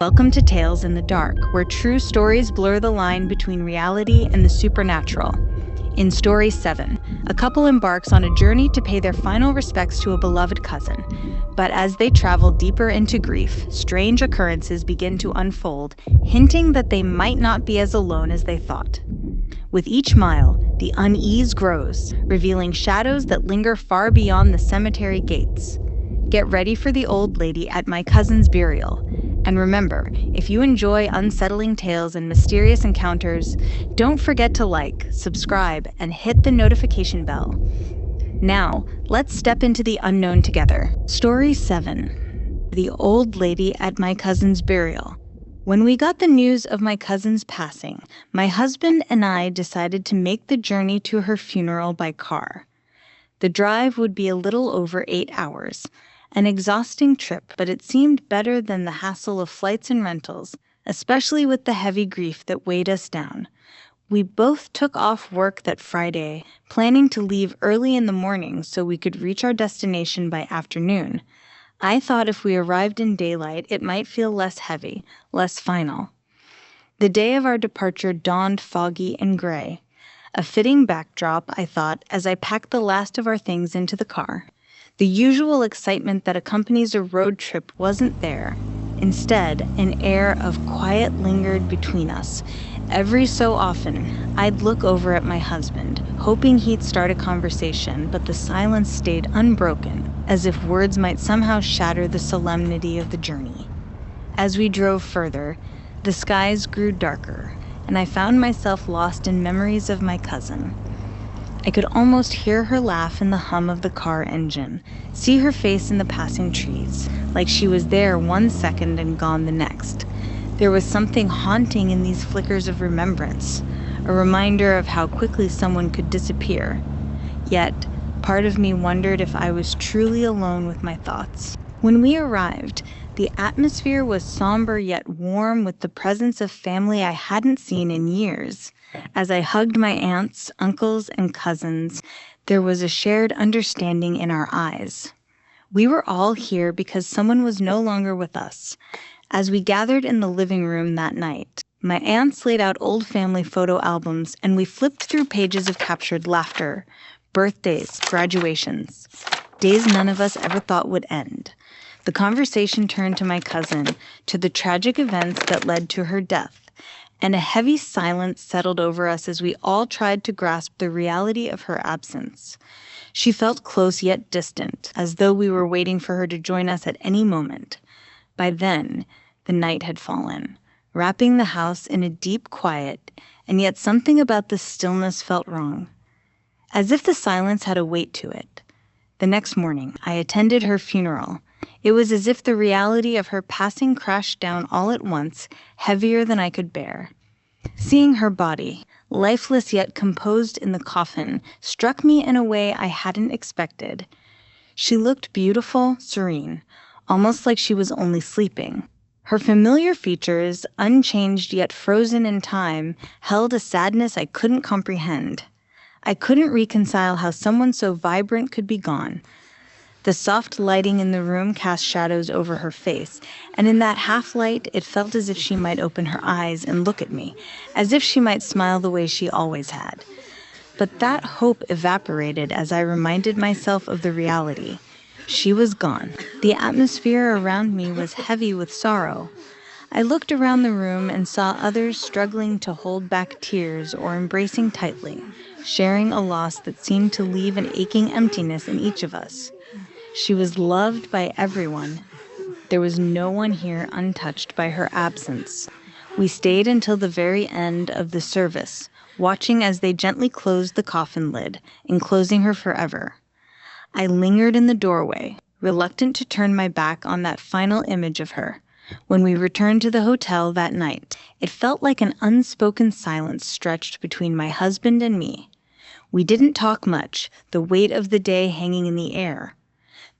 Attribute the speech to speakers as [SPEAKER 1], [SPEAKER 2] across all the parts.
[SPEAKER 1] Welcome to Tales in the Dark, where true stories blur the line between reality and the supernatural. In Story 7, a couple embarks on a journey to pay their final respects to a beloved cousin. But as they travel deeper into grief, strange occurrences begin to unfold, hinting that they might not be as alone as they thought. With each mile, the unease grows, revealing shadows that linger far beyond the cemetery gates. Get ready for the old lady at my cousin's burial. And remember, if you enjoy unsettling tales and mysterious encounters, don't forget to like, subscribe, and hit the notification bell. Now, let's step into the unknown together. Story 7. The Old Lady at My Cousin's Burial. When we got the news of my cousin's passing, my husband and I decided to make the journey to her funeral by car. The drive would be a little over 8 hours. An exhausting trip, but it seemed better than the hassle of flights and rentals, especially with the heavy grief that weighed us down. We both took off work that Friday, planning to leave early in the morning so we could reach our destination by afternoon. I thought if we arrived in daylight, it might feel less heavy, less final. The day of our departure dawned foggy and gray. A fitting backdrop, I thought, as I packed the last of our things into the car. The usual excitement that accompanies a road trip wasn't there. Instead, an air of quiet lingered between us. Every so often, I'd look over at my husband, hoping he'd start a conversation, but the silence stayed unbroken, as if words might somehow shatter the solemnity of the journey. As we drove further, the skies grew darker, and I found myself lost in memories of my cousin. I could almost hear her laugh in the hum of the car engine, see her face in the passing trees, like she was there one second and gone the next. There was something haunting in these flickers of remembrance, a reminder of how quickly someone could disappear. Yet, part of me wondered if I was truly alone with my thoughts. When we arrived, the atmosphere was somber yet warm with the presence of family I hadn't seen in years. As I hugged my aunts, uncles, and cousins, there was a shared understanding in our eyes. We were all here because someone was no longer with us. As we gathered in the living room that night, my aunts laid out old family photo albums, and we flipped through pages of captured laughter, birthdays, graduations, days none of us ever thought would end. The conversation turned to my cousin, to the tragic events that led to her death, and a heavy silence settled over us as we all tried to grasp the reality of her absence. She felt close yet distant, as though we were waiting for her to join us at any moment. By then, the night had fallen, wrapping the house in a deep quiet, and yet something about the stillness felt wrong, as if the silence had a weight to it. The next morning, I attended her funeral. It was as if the reality of her passing crashed down all at once, heavier than I could bear. Seeing her body, lifeless yet composed in the coffin, struck me in a way I hadn't expected. She looked beautiful, serene, almost like she was only sleeping. Her familiar features, unchanged yet frozen in time, held a sadness I couldn't comprehend. I couldn't reconcile how someone so vibrant could be gone. The soft lighting in the room cast shadows over her face, and in that half-light it felt as if she might open her eyes and look at me, as if she might smile the way she always had. But that hope evaporated as I reminded myself of the reality. She was gone. The atmosphere around me was heavy with sorrow. I looked around the room and saw others struggling to hold back tears or embracing tightly, sharing a loss that seemed to leave an aching emptiness in each of us. She was loved by everyone. There was no one here untouched by her absence. We stayed until the very end of the service, watching as they gently closed the coffin lid, enclosing her forever. I lingered in the doorway, reluctant to turn my back on that final image of her. When we returned to the hotel that night, it felt like an unspoken silence stretched between my husband and me. We didn't talk much, the weight of the day hanging in the air.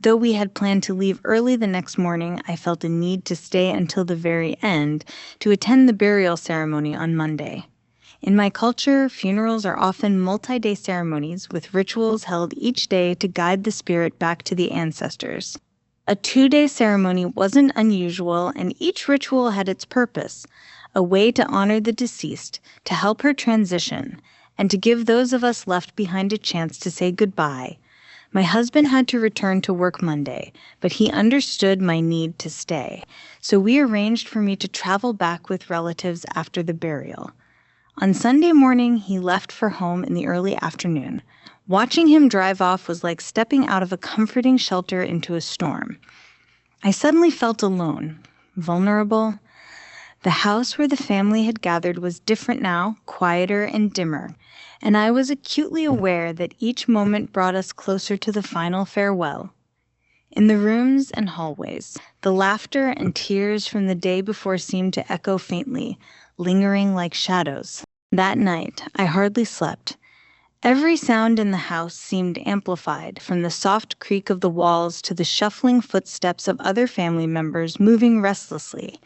[SPEAKER 1] Though we had planned to leave early the next morning, I felt a need to stay until the very end to attend the burial ceremony on Monday. In my culture, funerals are often multi-day ceremonies with rituals held each day to guide the spirit back to the ancestors. A 2-day ceremony wasn't unusual, and each ritual had its purpose, a way to honor the deceased, to help her transition, and to give those of us left behind a chance to say goodbye. My husband had to return to work Monday, but he understood my need to stay, so we arranged for me to travel back with relatives after the burial. On Sunday morning, he left for home in the early afternoon. Watching him drive off was like stepping out of a comforting shelter into a storm. I suddenly felt alone, vulnerable. The house where the family had gathered was different now, quieter and dimmer, and I was acutely aware that each moment brought us closer to the final farewell. In the rooms and hallways, the laughter and tears from the day before seemed to echo faintly, lingering like shadows. That night, I hardly slept. Every sound in the house seemed amplified, from the soft creak of the walls to the shuffling footsteps of other family members moving restlessly.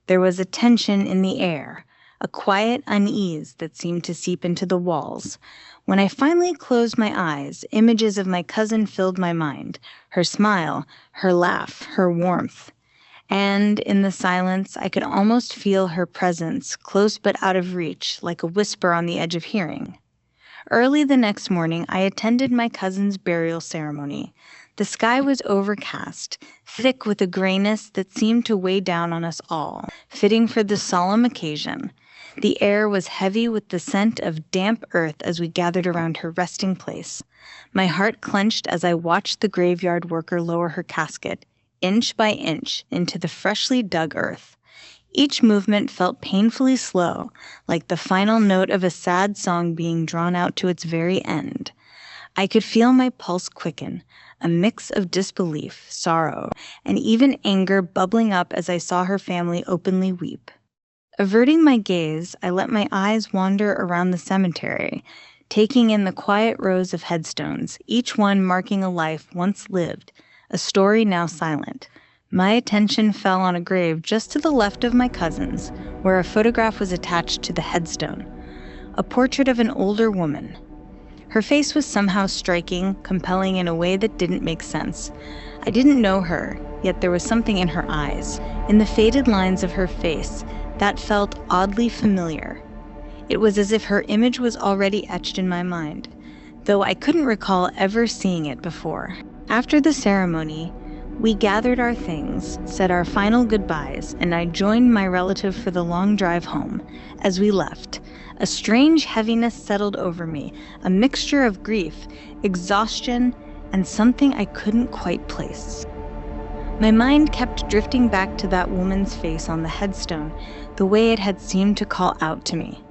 [SPEAKER 1] There was a tension in the air, a quiet unease that seemed to seep into the walls. When I finally closed my eyes, images of my cousin filled my mind, her smile, her laugh, her warmth. And in the silence, I could almost feel her presence, close but out of reach, like a whisper on the edge of hearing. Early the next morning, I attended my cousin's burial ceremony. The sky was overcast, thick with a grayness that seemed to weigh down on us all, fitting for the solemn occasion. The air was heavy with the scent of damp earth as we gathered around her resting place. My heart clenched as I watched the graveyard worker lower her casket, inch by inch, into the freshly dug earth. Each movement felt painfully slow, like the final note of a sad song being drawn out to its very end. I could feel my pulse quicken, a mix of disbelief, sorrow, and even anger bubbling up as I saw her family openly weep. Averting my gaze, I let my eyes wander around the cemetery, taking in the quiet rows of headstones, each one marking a life once lived, a story now silent. My attention fell on a grave just to the left of my cousin's, where a photograph was attached to the headstone, a portrait of an older woman. Her face was somehow striking, compelling in a way that didn't make sense. I didn't know her, yet there was something in her eyes, in the faded lines of her face, that felt oddly familiar. It was as if her image was already etched in my mind, though I couldn't recall ever seeing it before. After the ceremony, we gathered our things, said our final goodbyes, and I joined my relative for the long drive home. As we left, a strange heaviness settled over me, a mixture of grief, exhaustion, and something I couldn't quite place. My mind kept drifting back to that woman's face on the headstone, the way it had seemed to call out to me.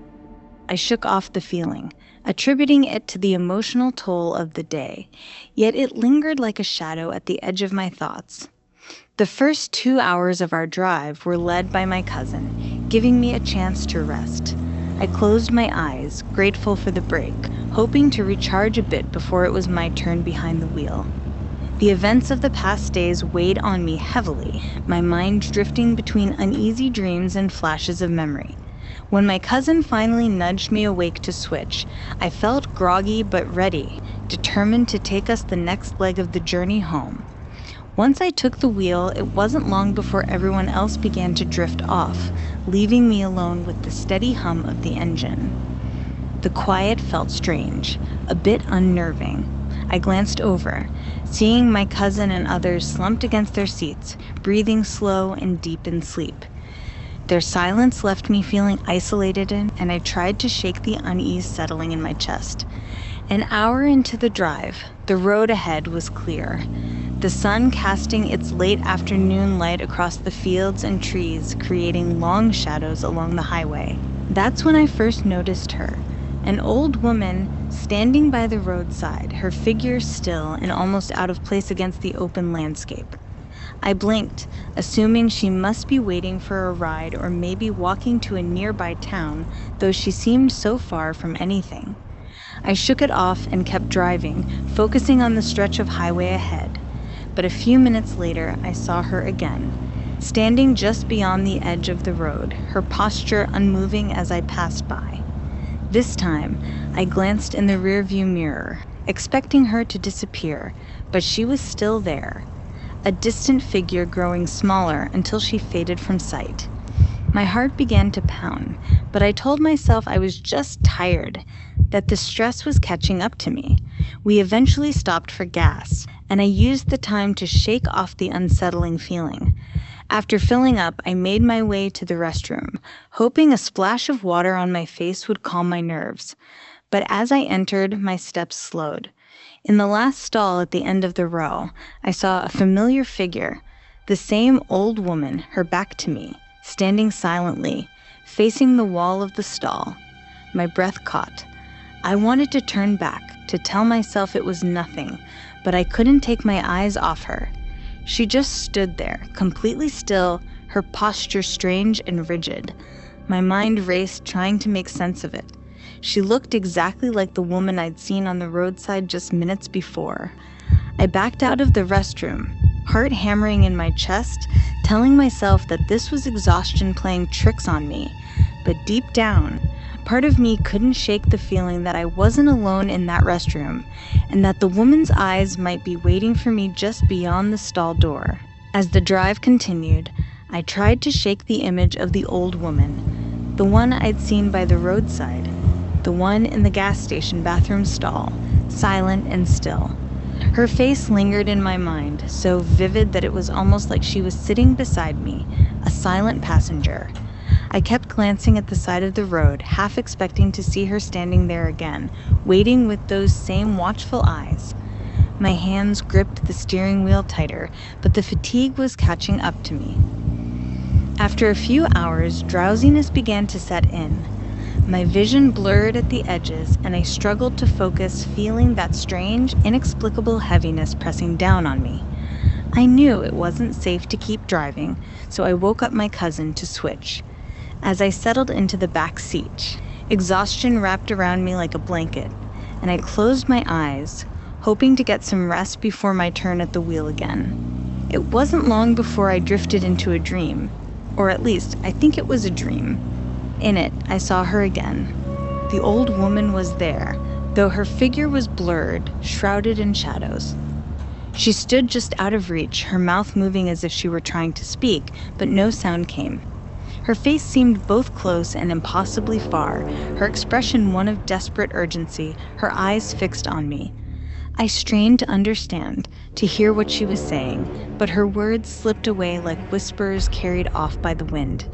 [SPEAKER 1] I shook off the feeling, attributing it to the emotional toll of the day, yet it lingered like a shadow at the edge of my thoughts. The first 2 hours of our drive were led by my cousin, giving me a chance to rest. I closed my eyes, grateful for the break, hoping to recharge a bit before it was my turn behind the wheel. The events of the past days weighed on me heavily, my mind drifting between uneasy dreams and flashes of memory. When my cousin finally nudged me awake to switch, I felt groggy but ready, determined to take us the next leg of the journey home. Once I took the wheel, it wasn't long before everyone else began to drift off, leaving me alone with the steady hum of the engine. The quiet felt strange, a bit unnerving. I glanced over, seeing my cousin and others slumped against their seats, breathing slow and deep in sleep. Their silence left me feeling isolated, and I tried to shake the unease settling in my chest. An hour into the drive, the road ahead was clear, the sun casting its late afternoon light across the fields and trees, creating long shadows along the highway. That's when I first noticed her, an old woman standing by the roadside, her figure still and almost out of place against the open landscape. I blinked, assuming she must be waiting for a ride or maybe walking to a nearby town, though she seemed so far from anything. I shook it off and kept driving, focusing on the stretch of highway ahead. But a few minutes later, I saw her again, standing just beyond the edge of the road, her posture unmoving as I passed by. This time, I glanced in the rearview mirror, expecting her to disappear, but she was still there. a distant figure growing smaller until she faded from sight. My heart began to pound, but I told myself I was just tired, that the stress was catching up to me. We eventually stopped for gas, and I used the time to shake off the unsettling feeling. After filling up, I made my way to the restroom, hoping a splash of water on my face would calm my nerves. But as I entered, my steps slowed. In the last stall at the end of the row, I saw a familiar figure, the same old woman, her back to me, standing silently, facing the wall of the stall. My breath caught. I wanted to turn back, to tell myself it was nothing, but I couldn't take my eyes off her. She just stood there, completely still, her posture strange and rigid. My mind raced, trying to make sense of it. She looked exactly like the woman I'd seen on the roadside just minutes before. I backed out of the restroom, heart hammering in my chest, telling myself that this was exhaustion playing tricks on me. But deep down, part of me couldn't shake the feeling that I wasn't alone in that restroom, and that the woman's eyes might be waiting for me just beyond the stall door. As the drive continued, I tried to shake the image of the old woman, the one I'd seen by the roadside, the one in the gas station bathroom stall, silent and still. Her face lingered in my mind, so vivid that it was almost like she was sitting beside me, a silent passenger. I kept glancing at the side of the road, half expecting to see her standing there again, waiting with those same watchful eyes. My hands gripped the steering wheel tighter, but the fatigue was catching up to me. After a few hours, drowsiness began to set in. My vision blurred at the edges, and I struggled to focus, feeling that strange, inexplicable heaviness pressing down on me. I knew it wasn't safe to keep driving, so I woke up my cousin to switch. As I settled into the back seat, exhaustion wrapped around me like a blanket, and I closed my eyes, hoping to get some rest before my turn at the wheel again. It wasn't long before I drifted into a dream, or at least I think it was a dream. In it, I saw her again. The old woman was there, though her figure was blurred, shrouded in shadows. She stood just out of reach, her mouth moving as if she were trying to speak, but no sound came. Her face seemed both close and impossibly far, her expression one of desperate urgency, her eyes fixed on me. I strained to understand, to hear what she was saying, but her words slipped away like whispers carried off by the wind.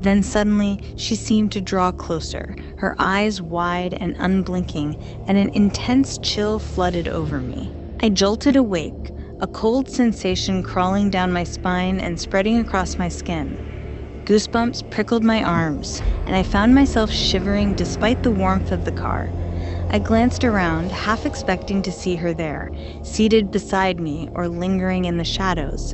[SPEAKER 1] Then suddenly, she seemed to draw closer, her eyes wide and unblinking, and an intense chill flooded over me. I jolted awake, a cold sensation crawling down my spine and spreading across my skin. Goosebumps prickled my arms, and I found myself shivering despite the warmth of the car. I glanced around, half expecting to see her there, seated beside me or lingering in the shadows.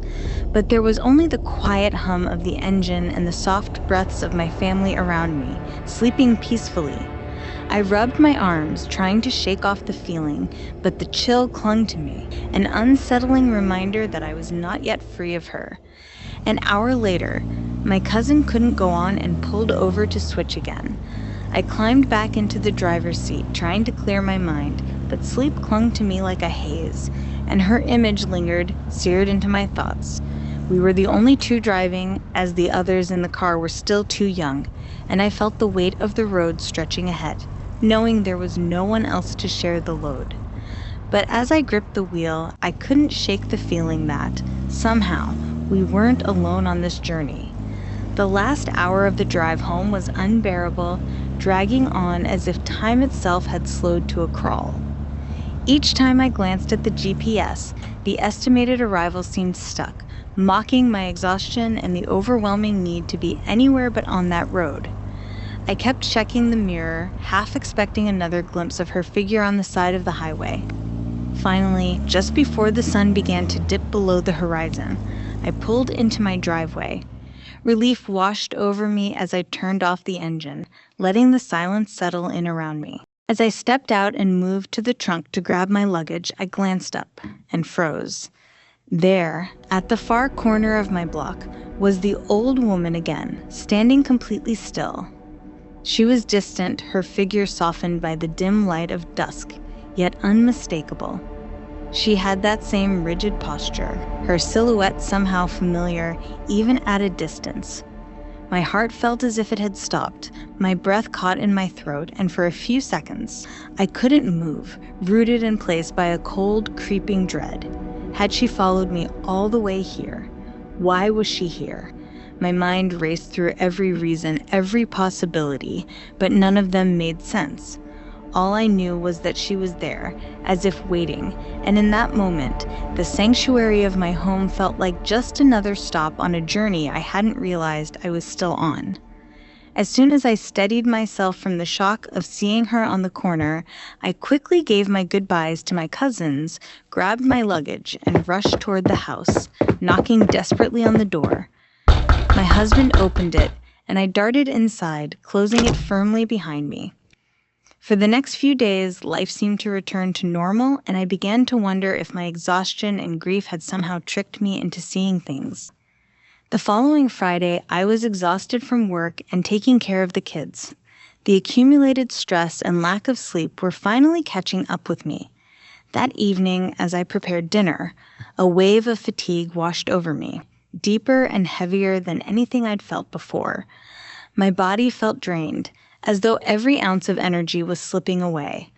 [SPEAKER 1] But there was only the quiet hum of the engine and the soft breaths of my family around me, sleeping peacefully. I rubbed my arms, trying to shake off the feeling, but the chill clung to me, an unsettling reminder that I was not yet free of her. An hour later, my cousin couldn't go on and pulled over to switch again. I climbed back into the driver's seat, trying to clear my mind, but sleep clung to me like a haze, and her image lingered, seared into my thoughts. We were the only two driving, as the others in the car were still too young, and I felt the weight of the road stretching ahead, knowing there was no one else to share the load. But as I gripped the wheel, I couldn't shake the feeling that, somehow, we weren't alone on this journey. The last hour of the drive home was unbearable, dragging on as if time itself had slowed to a crawl. Each time I glanced at the GPS, the estimated arrival seemed stuck, mocking my exhaustion and the overwhelming need to be anywhere but on that road. I kept checking the mirror, half expecting another glimpse of her figure on the side of the highway. Finally, just before the sun began to dip below the horizon, I pulled into my driveway. Relief washed over me as I turned off the engine, letting the silence settle in around me. As I stepped out and moved to the trunk to grab my luggage, I glanced up and froze. There, at the far corner of my block, was the old woman again, standing completely still. She was distant, her figure softened by the dim light of dusk, yet unmistakable. She had that same rigid posture, her silhouette somehow familiar, even at a distance. My heart felt as if it had stopped, my breath caught in my throat, and for a few seconds, I couldn't move, rooted in place by a cold, creeping dread. Had she followed me all the way here? Why was she here? My mind raced through every reason, every possibility, but none of them made sense. All I knew was that she was there, as if waiting, and in that moment, the sanctuary of my home felt like just another stop on a journey I hadn't realized I was still on. As soon as I steadied myself from the shock of seeing her on the corner, I quickly gave my goodbyes to my cousins, grabbed my luggage, and rushed toward the house, knocking desperately on the door. My husband opened it, and I darted inside, closing it firmly behind me. For the next few days, life seemed to return to normal, and I began to wonder if my exhaustion and grief had somehow tricked me into seeing things. The following Friday, I was exhausted from work and taking care of the kids. The accumulated stress and lack of sleep were finally catching up with me. That evening, as I prepared dinner, a wave of fatigue washed over me, deeper and heavier than anything I'd felt before. My body felt drained, as though every ounce of energy was slipping away.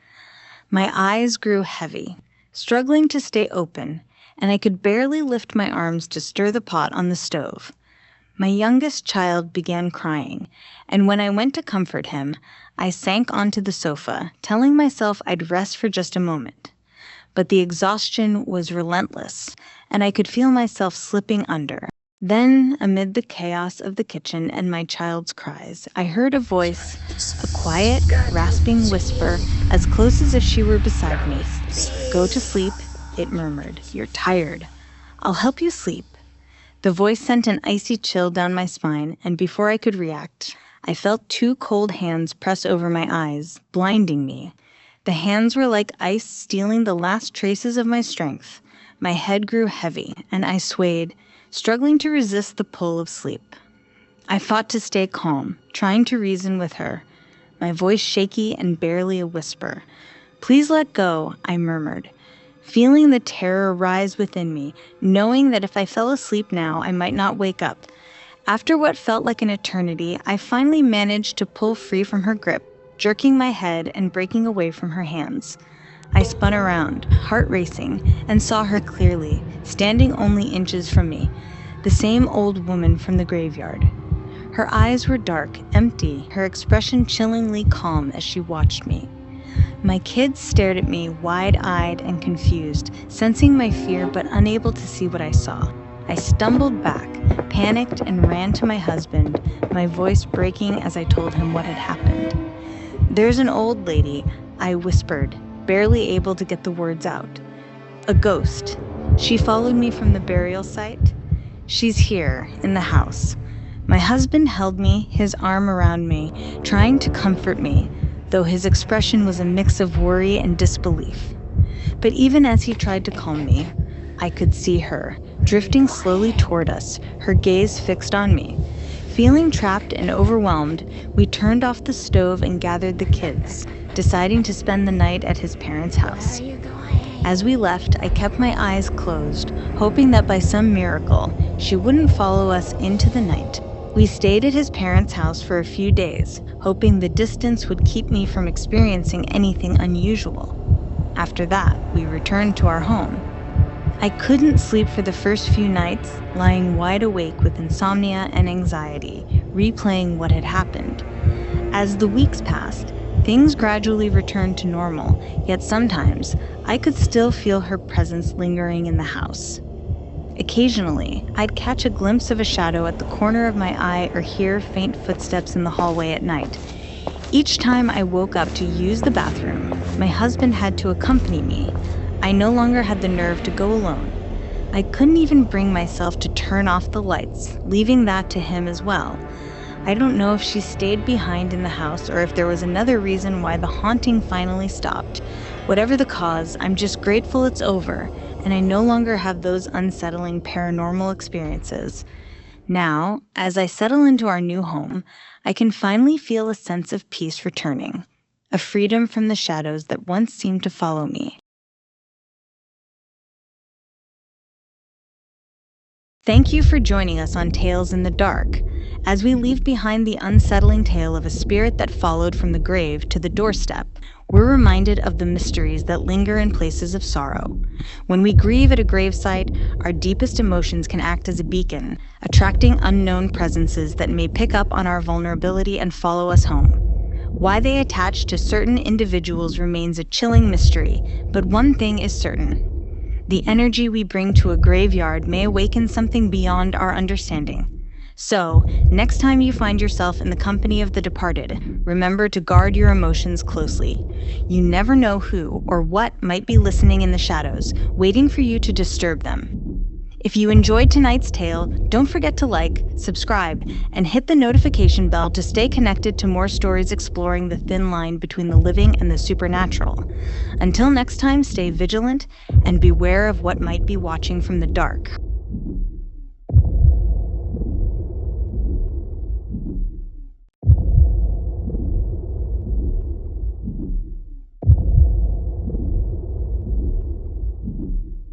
[SPEAKER 1] My eyes grew heavy, struggling to stay open, and I could barely lift my arms to stir the pot on the stove. My youngest child began crying, and when I went to comfort him, I sank onto the sofa, telling myself I'd rest for just a moment. But the exhaustion was relentless, and I could feel myself slipping under. Then, amid the chaos of the kitchen and my child's cries, I heard a voice, a quiet, rasping whisper, as close as if she were beside me. "Go to sleep," it murmured. "You're tired. I'll help you sleep." The voice sent an icy chill down my spine, and before I could react, I felt two cold hands press over my eyes, blinding me. The hands were like ice, stealing the last traces of my strength. My head grew heavy, and I swayed, struggling to resist the pull of sleep. I fought to stay calm, trying to reason with her, my voice shaky and barely a whisper. "Please let go," I murmured, feeling the terror rise within me, knowing that if I fell asleep now, I might not wake up. After what felt like an eternity, I finally managed to pull free from her grip, jerking my head and breaking away from her hands. I spun around, heart racing, and saw her clearly, standing only inches from me, the same old woman from the graveyard. Her eyes were dark, empty, her expression chillingly calm as she watched me. My kids stared at me, wide-eyed and confused, sensing my fear but unable to see what I saw. I stumbled back, panicked, and ran to my husband, my voice breaking as I told him what had happened. "There's an old lady," I whispered, barely able to get the words out. "A ghost. She followed me from the burial site. She's here, in the house." My husband held me, his arm around me, trying to comfort me, though his expression was a mix of worry and disbelief. But even as he tried to calm me, I could see her, drifting slowly toward us, her gaze fixed on me. Feeling trapped and overwhelmed, we turned off the stove and gathered the kids, deciding to spend the night at his parents' house. As we left, I kept my eyes closed, hoping that by some miracle, she wouldn't follow us into the night. We stayed at his parents' house for a few days, hoping the distance would keep me from experiencing anything unusual. After that, we returned to our home. I couldn't sleep for the first few nights, lying wide awake with insomnia and anxiety, replaying what had happened. As the weeks passed, things gradually returned to normal, yet sometimes I could still feel her presence lingering in the house. Occasionally, I'd catch a glimpse of a shadow at the corner of my eye or hear faint footsteps in the hallway at night. Each time I woke up to use the bathroom, my husband had to accompany me. I no longer had the nerve to go alone. I couldn't even bring myself to turn off the lights, leaving that to him as well. I don't know if she stayed behind in the house or if there was another reason why the haunting finally stopped. Whatever the cause, I'm just grateful it's over, and I no longer have those unsettling paranormal experiences. Now, as I settle into our new home, I can finally feel a sense of peace returning, a freedom from the shadows that once seemed to follow me. Thank you for joining us on Tales in the Dark. As we leave behind the unsettling tale of a spirit that followed from the grave to the doorstep, we're reminded of the mysteries that linger in places of sorrow. When we grieve at a gravesite, our deepest emotions can act as a beacon, attracting unknown presences that may pick up on our vulnerability and follow us home. Why they attach to certain individuals remains a chilling mystery, but one thing is certain. The energy we bring to a graveyard may awaken something beyond our understanding. So, next time you find yourself in the company of the departed, remember to guard your emotions closely. You never know who or what might be listening in the shadows, waiting for you to disturb them. If you enjoyed tonight's tale, don't forget to like, subscribe, and hit the notification bell to stay connected to more stories exploring the thin line between the living and the supernatural. Until next time, stay vigilant and beware of what might be watching from the dark.